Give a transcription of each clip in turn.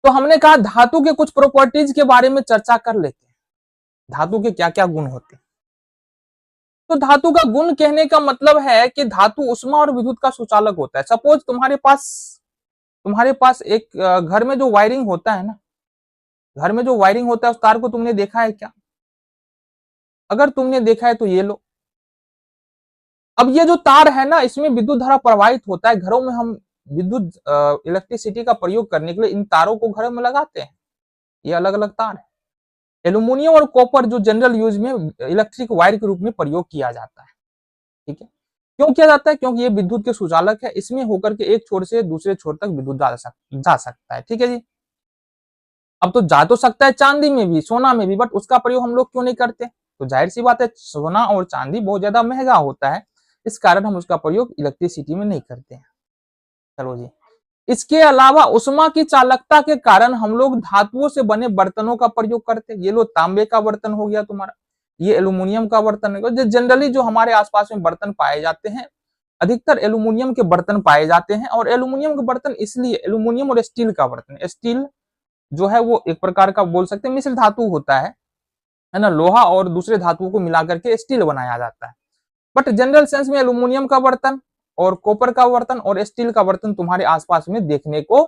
तो हमने कहा धातु के कुछ प्रॉपर्टीज के बारे में चर्चा कर लेते हैं, धातु के क्या क्या गुण होते हैं। तो धातु का गुण कहने का मतलब है कि धातु ऊष्मा और विद्युत का सुचालक होता है। सपोज तुम्हारे पास एक घर में जो वायरिंग होता है ना, घर में जो वायरिंग होता है उस तार को तुमने देखा है क्या? अगर तुमने देखा है तो ये लो। अब ये जो तार है ना, इसमें विद्युत धारा प्रवाहित होता है। घरों में हम विद्युत इलेक्ट्रिसिटी का प्रयोग करने के लिए इन तारों को घरों में लगाते हैं। ये अलग अलग तार है। एल्यूमिनियम और कॉपर जो जनरल यूज में इलेक्ट्रिक वायर के रूप में प्रयोग किया जाता है। ठीक है, क्यों किया जाता है? क्योंकि ये विद्युत के सुचालक है, इसमें होकर के एक छोर से दूसरे छोर तक विद्युत जा सकता है। ठीक है जी। अब तो जा तो सकता है चांदी में भी, सोना में भी, बट उसका प्रयोग हम लोग क्यों नहीं करते? तो जाहिर सी बात है, सोना और चांदी बहुत ज्यादा महंगा होता है, इस कारण हम उसका प्रयोग इलेक्ट्रिसिटी में नहीं करते हैं। चलो जी। इसके अलावा उष्मा की चालकता के कारण हम लोग धातुओं से बने बर्तनों का प्रयोग करते हैं। ये लो तांबे का बर्तन हो गया तुम्हारा, ये एल्यूमिनियम का बर्तन है। जनरली जो हमारे आसपास में बर्तन पाए जाते हैं, अधिकतर एल्यूमिनियम के बर्तन पाए जाते हैं। और एल्यूमिनियम के बर्तन इसलिए, एल्यूमिनियम और स्टील का बर्तन, स्टील जो है वो एक प्रकार का बोल सकते हैं मिश्र धातु होता है ना, लोहा और दूसरे धातुओं को मिलाकर के स्टील बनाया जाता है। बट जनरल सेंस में एल्यूमिनियम का बर्तन और कॉपर का बर्तन और स्टील का बर्तन तुम्हारे आसपास में देखने को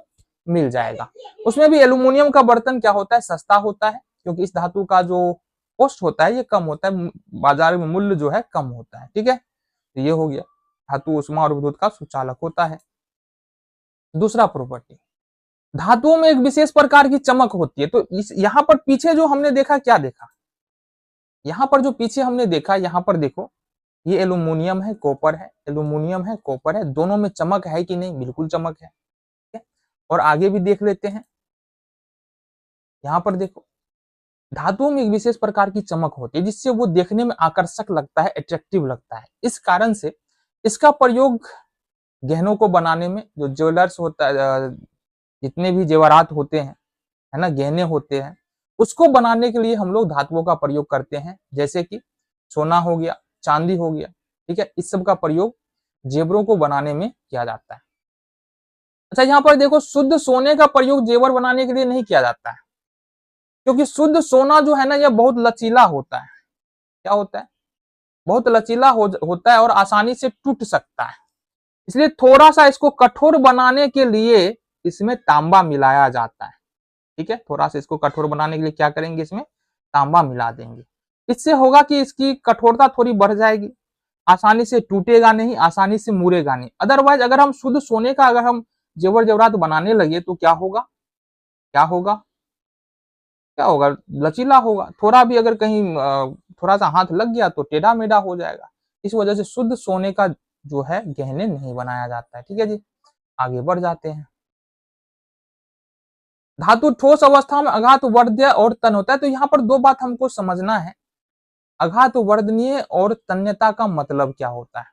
मिल जाएगा। उसमें भी एल्यूमिनियम का बर्तन क्या होता है, सस्ता होता है, क्योंकि इस धातु का जो कॉस्ट होता है ये कम होता है, बाजार में मूल्य जो है कम होता है। ठीक है, तो ये हो गया, धातु उष्मा और विद्युत का सुचालक होता है। दूसरा प्रॉपर्टी, धातुओं में एक विशेष प्रकार की चमक होती है। तो इस यहाँ पर पीछे जो हमने देखा, क्या देखा? यहाँ पर जो पीछे हमने देखा, यहाँ पर देखो, ये एल्यूमिनियम है, कॉपर है, एल्यूमिनियम है, कॉपर है, दोनों में चमक है कि नहीं? बिल्कुल चमक है। ठीक है, और आगे भी देख लेते हैं। यहाँ पर देखो, धातुओं में एक विशेष प्रकार की चमक होती है जिससे वो देखने में आकर्षक लगता है, अट्रैक्टिव लगता है। इस कारण से इसका प्रयोग गहनों को बनाने में, जो ज्वेलर्स होता है, जितने भी जेवरात होते हैं, है ना, गहने होते हैं, उसको बनाने के लिए हम लोग धातुओं का प्रयोग करते हैं। जैसे कि सोना हो गया, चांदी हो गया। ठीक है, इस सब का प्रयोग जेवरों को बनाने में किया जाता है। अच्छा, यहाँ पर देखो, शुद्ध सोने का प्रयोग जेवर बनाने के लिए नहीं किया जाता है, क्योंकि शुद्ध सोना जो है ना, यह बहुत लचीला होता है। क्या होता है? बहुत लचीला होता है और आसानी से टूट सकता है। इसलिए थोड़ा सा इसको कठोर बनाने के लिए इसमें तांबा मिलाया जाता है। ठीक है, थोड़ा सा इसको कठोर बनाने के लिए क्या करेंगे, इसमें तांबा मिला देंगे। इससे होगा कि इसकी कठोरता थोड़ी बढ़ जाएगी, आसानी से टूटेगा नहीं, आसानी से मुड़ेगा नहीं। अदरवाइज अगर हम शुद्ध सोने का अगर हम जेवर जेवरात बनाने लगे तो क्या होगा, क्या होगा, क्या होगा? लचीला होगा। थोड़ा भी अगर कहीं थोड़ा सा हाथ लग गया तो टेढ़ा मेढ़ा हो जाएगा। इस वजह से शुद्ध सोने का जो है गहने नहीं बनाया जाता है। ठीक है जी, आगे बढ़ जाते हैं। धातु ठोस अवस्था में अघात वर्ध्य और तन होता है। तो यहाँ पर दो बात हमको समझना है, अघात वर्धनीय और तन्यता का मतलब क्या होता है?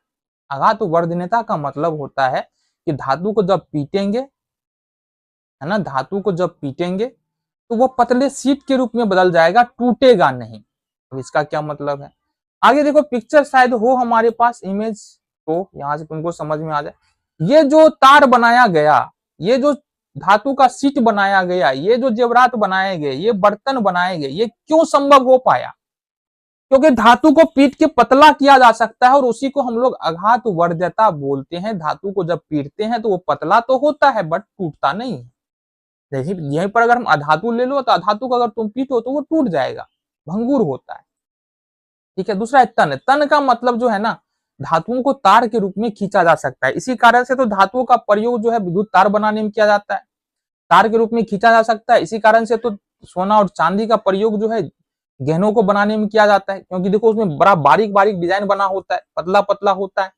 अघात वर्धनीयता का मतलब होता है कि धातु को जब पीटेंगे, है ना, धातु को जब पीटेंगे तो वो पतले सीट के रूप में बदल जाएगा, टूटेगा नहीं। अब इसका क्या मतलब है? आगे देखो, पिक्चर शायद हो हमारे पास, इमेज, तो यहां से तुमको समझ में आ जाए। ये जो तार बनाया गया, ये जो धातु का सीट बनाया गया, ये जो जेवरात बनाए गए, ये बर्तन बनाए गए, ये क्यों संभव हो पाया? क्योंकि धातु को पीट के पतला किया जा सकता है और उसी को हम लोग अघात वर्ध्यता बोलते हैं। धातु को जब पीटते हैं तो वो पतला तो होता है बट टूटता नहीं है। यहीं पर अगर हम अधातु ले लो तो अधातु को अगर तुम पीटो तो वो टूट जाएगा, भंगुर होता है। ठीक है, दूसरा है तन। तन का मतलब जो है ना, धातुओं को तार के रूप में खींचा जा सकता है। इसी कारण से तो धातुओं का प्रयोग जो है विद्युत तार बनाने में किया जाता है, तार के रूप में खींचा जा सकता है। इसी कारण से तो सोना और चांदी का प्रयोग जो है गहनों को बनाने में किया जाता है, क्योंकि देखो उसमें बड़ा बारीक बारीक डिजाइन बना होता है, पतला पतला होता है।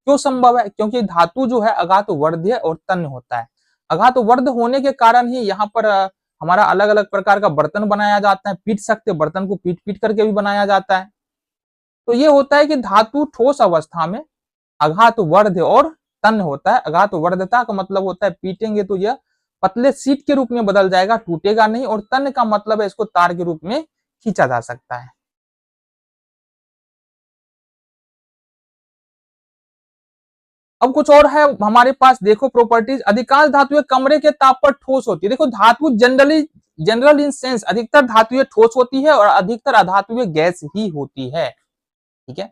क्यों संभव है? क्योंकि धातु जो है अघात वर्ध्य और तन्य होता है। अघात वर्ध होने के कारण ही यहाँ पर हमारा अलग अलग प्रकार का बर्तन बनाया जाता है। पीट सकते बर्तन को पीट पीट करके भी बनाया जाता है। तो ये होता है कि धातु ठोस अवस्था में अघात वर्ध और तन्य होता है। अघात वर्धता का मतलब होता है पीटेंगे तो यह पतले सीट के रूप में बदल जाएगा, टूटेगा नहीं। और तन्य का मतलब है इसको तार के रूप में खींचा जा सकता है। अब कुछ और है हमारे पास, देखो प्रॉपर्टीज। अधिकांश धातुएं कमरे के ताप पर ठोस होती है। देखो धातु जनरल इन सेंस अधिकतर धातुएं ठोस होती है और अधिकतर अधातुएं गैस ही होती है। ठीक है,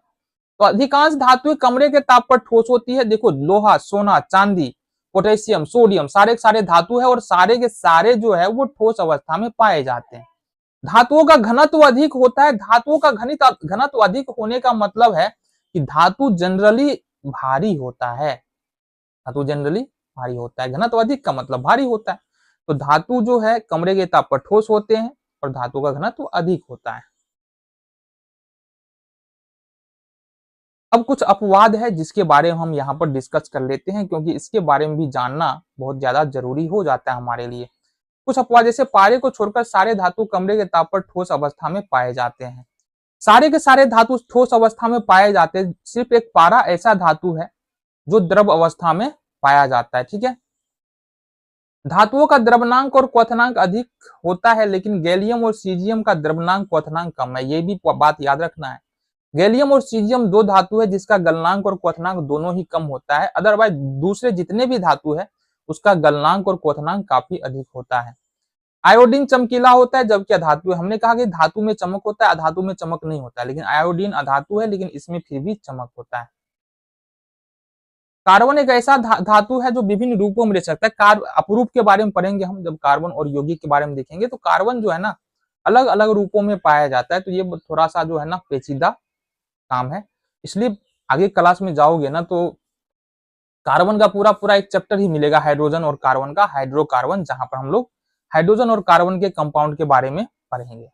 तो अधिकांश धातुएं कमरे के ताप पर ठोस होती है। देखो लोहा, सोना, चांदी, पोटेशियम, सोडियम सारे के सारे धातु है और सारे के सारे जो है वो ठोस अवस्था में पाए जाते हैं। धातुओं का घनत्व अधिक होता है। धातुओं का घनत्व अधिक होने का मतलब है कि धातु जनरली भारी होता है। धातु जनरली भारी होता है, घनत्व अधिक का मतलब भारी होता है। तो धातु जो है कमरे के ताप पर ठोस होते हैं और धातु का घनत्व अधिक होता है। अब कुछ अपवाद है जिसके बारे में हम यहाँ पर डिस्कस कर लेते हैं, क्योंकि इसके बारे में भी जानना बहुत ज्यादा जरूरी हो जाता है हमारे लिए। कुछ अपवाद, जैसे पारे को छोड़कर सारे धातु कमरे के ताप पर ठोस अवस्था में पाए जाते हैं। सारे के सारे धातु ठोस अवस्था में पाए जाते हैं। सिर्फ एक पारा ऐसा धातु है जो द्रव अवस्था में पाया जाता है। ठीक है, धातुओं का द्रवनांक और क्वथनांक अधिक होता है, लेकिन गैलियम और सीजियम का द्रवनांक क्वथनांक कम है। ये भी बात याद रखना है। गैलियम और सीजियम दो धातु है जिसका गलनांक और क्वथनांक दोनों ही कम होता है। अदरवाइज दूसरे जितने भी धातु है उसका गलनांक और क्वथनांक काफी अधिक होता है। आयोडीन चमकीला होता है, जबकि अधातु है। हमने कहा कि धातु में चमक होता है, अधातु में चमक नहीं होता है, लेकिन आयोडीन अधातु है लेकिन इसमें फिर भी चमक होता है। कार्बन एक ऐसा धातु है जो विभिन्न रूपों में रह सकता है। अपरूप के बारे में पढ़ेंगे हम, जब कार्बन और यौगिक के बारे में देखेंगे। तो कार्बन जो है ना अलग अलग रूपों में पाया जाता है, तो ये थोड़ा सा जो है ना पेचीदा काम है। इसलिए आगे क्लास में जाओगे ना तो कार्बन का पूरा पूरा एक चैप्टर ही मिलेगा हाइड्रोजन और कार्बन का, हाइड्रोकार्बन, जहां पर हम लोग हाइड्रोजन और कार्बन के कंपाउंड के बारे में पढ़ेंगे।